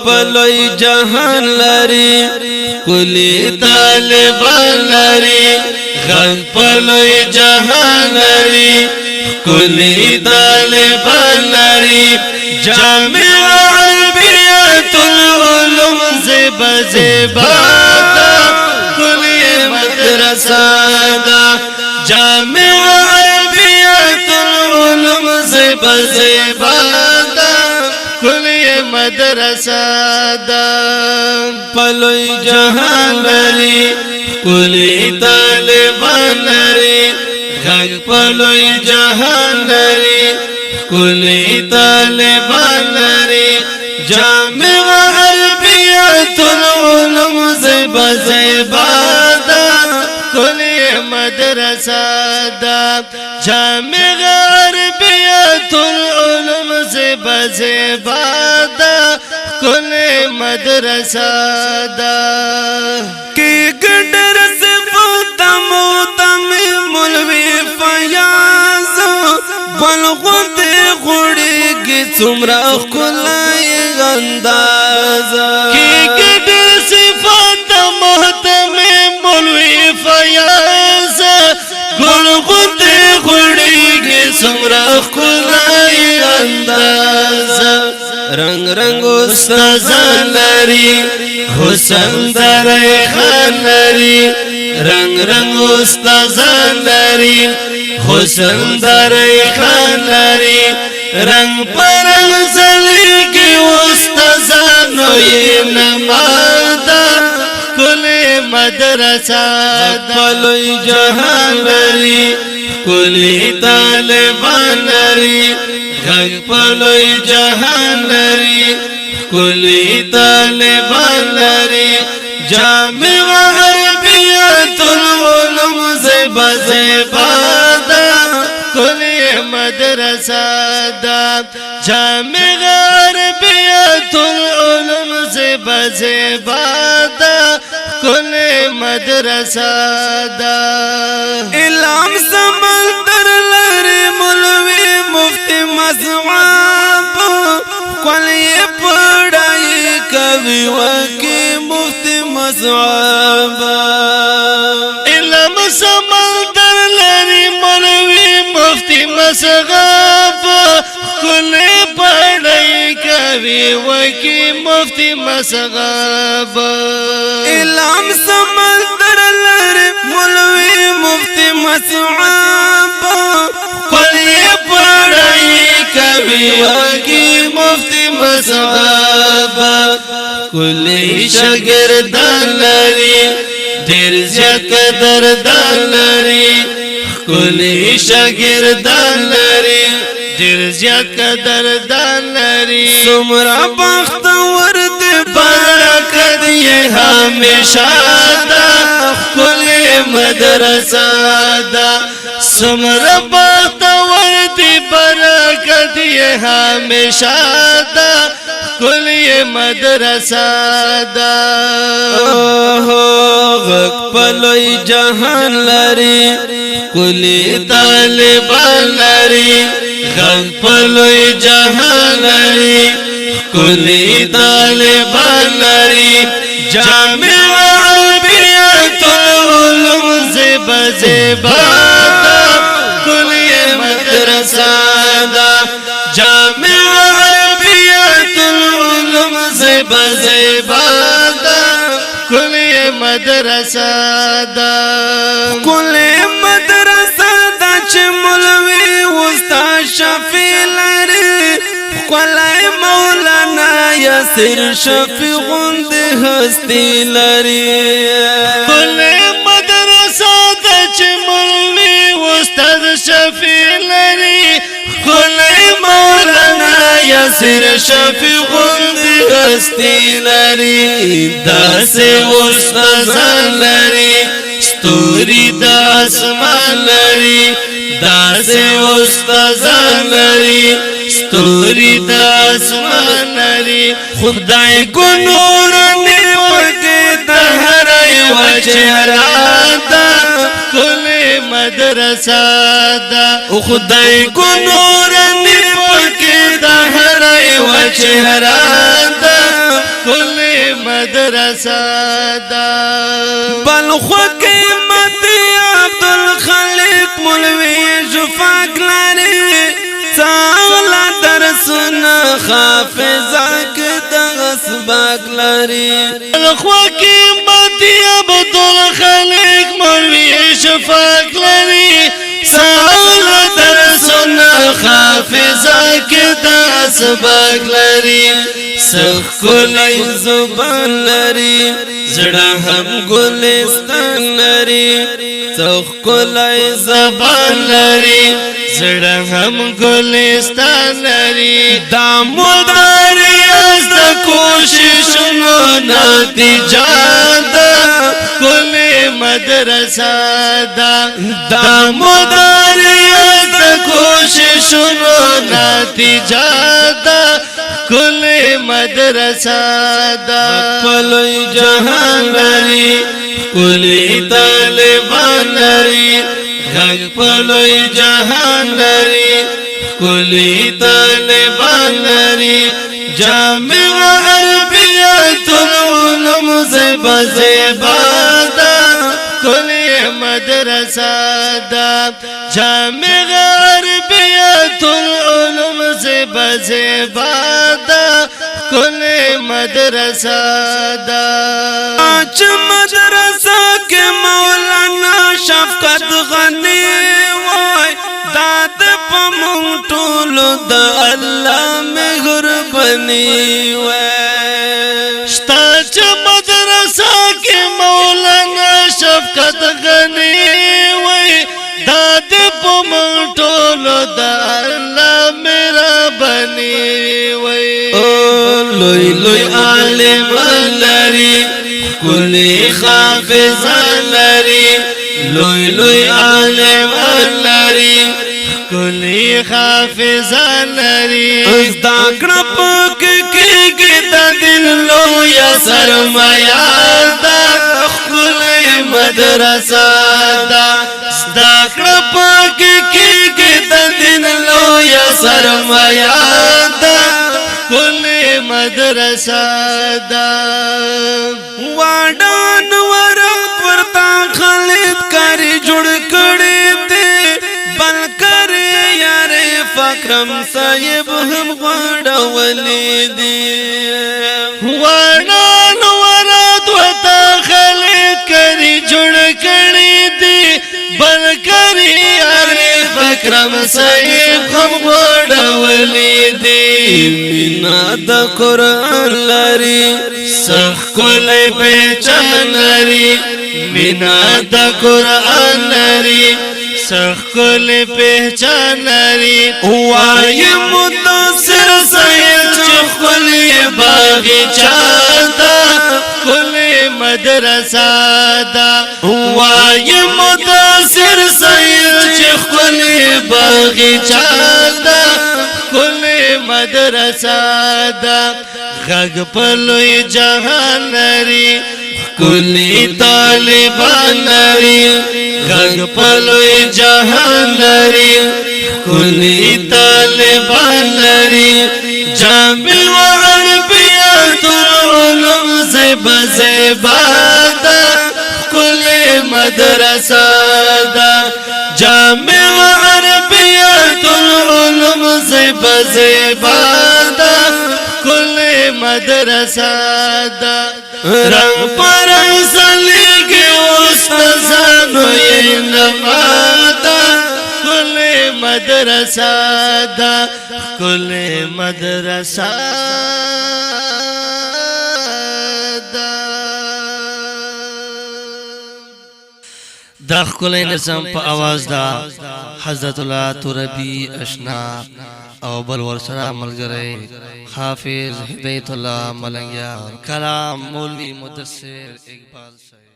پلوی جهان لري کلی طالبان لري غږ پلوی جهان لري کلی طالبان لري جامع عربیت العلوم زیبا زیبا کلی مدرسه دا جامع عربیت العلوم زیبا زیبا کلی مدرسه دا پلوی جهان لري کلی طالبان لري غږ پلوی جهان لري کلی طالبان لري جامع عربیت العلوم زیبا زیبا کلی مدرسه دا جامع عربیت العلوم زیبا زیبا کلی مدرسه دا کی گڈر صفت موتم مولوی فیاض بلغت غڑی کی سمرا کلائی انداز کی گڈر صفت موتم مولوی فیاض بلغت غڑی کی سمرا کلائی انداز رنگ رنگ استازان لري حسن درای خان لري رنگ رنگ استازان لري حسن درای خان لري رنگ پرنگ زلیگی استازانو یې نمادا کلی مدرسه پلوی جهان لري کلی طالبان لري غږ پلوی جهان لري کلی طالبان لري جامع عربیت العلوم زیبا زیبا کلی مدرسه دا جامع عربیت العلوم زیبا زیبا کلی مدرسه دا علم سمندر لري مولوی مفتی مصعب کلی پڑھائی کوي وکی مفتی مصعب علم سمندر لري مولوی مفتی مصعب کلی پڑھائی کوي وکی مفتی مصعب علم سمندر لري مولوی مفتی مصعب کلی پڑھائی کوي وکی مفتی مصعب کلی شاگردان لري ډېر زیات قدردان لري کلی شاگردان لري ډېر زیات قدردان لري څومره بختور دي برکت یې همیشه دا کلی مدرسه دا څومره بختور دي برکت یې همیشه دا کلی مدرسه دا غږ پلوی جهان لري کلی طالبان لري غږ پلوی جهان لري کلی طالبان لري جامع عربیت العلوم زیبا زیبا کلی مدرسه دا جامع عربیت العلوم زیبا زیبا کلی مدرسه دا کلی مدرسه دا چې مولوی استاد شفیع لري کلی مولانا یاسر شفیع غوند هستی لري کلی مدرسه دا چې مولوی استاد شفیع لري کلی مولانا یاسر شفیع غوند هستی لري داسې استادان لري ستوري د اسمان لري داسې استادان لري ستوري د اسمان لري خدای کو نور نیمګه د هر یو چهره دا کلی مدرسه دا خدای کو نور نیمګه د هر یو چهره دا مدرسه دا بلخو قیمت عبدالخالق مولوی شفاق لري څاغلا درسونه حافظه کې د اسباق لري بلخو قیمت عبدالخالق مولوی شفاق لري څاغلا درسونه حافظه کې د اسباق لري سخ کلی زبان لري زړه هم ګلستان لري سخ کلی زبان لري زړه هم ګلستان لري دا مداري از د کوششونو نتیجه ده کلی مدرسه ده دا مداري از د کوششونو نتیجه ده کلی مدرسه دا پلوی جهان لري کلی طالبان لري غږ پلوی جهان لري کلی طالبان لري جامع عربیت العلوم زیبا زیبا دا کلی مدرسه دا جامع عربیت العلوم زیبا زیبا دا کلی مدرسه دا اچ مدرسه کې مولانا شفقت غنی وای داد په مونږ ټولو د الله مهرباني وای شتا چې مدرسه کې مولانا شفقت غنی وای داد په مونږ ټولو د الله مهرباني وای لوی لوی عالم لري کلی حافظه لري لوی لوی عالم لري کلی حافظه لري زدا کړه پک کې د دل لوی سرمایه ده کلی مدرسه ده زدا کړه پک کې د دل لوی سرمایه ده کلی مدرسه دا واډان ورم پرتا خالد کاری جوړ کړي دي بل کری یار فکرم صاحب هم غړولې دي واډان ورات وتا خالد کاری جوړ کړي دي بل کری یار فکرم صاحب هم غړولې دي مینا د قرآن لري سخ کلی پہچان لري مینا د قرآن لري سخ کلی پہچان لري وای مدثر سید چې کلی باغچا ده کلی مدرسه ده وای مدثر سید چې کلی باغچا ده کلی مدرسه دا غږ پلوی جهان لري کلی طالبان لري غږ پلوی جهان لري کلی طالبان لري جامع عربیت العلوم زیبا زیبا دا کلی مدرسه دا جامع عربیت العلوم زیبا زیبا دا کلی مدرسه دا رنگ پر سلیگی استازانو اینما دا کلی مدرسه دا کلی مدرسه دا خلای نظم په आवाज دا حضرت الله تربی اشنا او بل ورسره ملګری حافظ هدایت الله ملنګیا کلام مولوی مدثر اقبال صاحب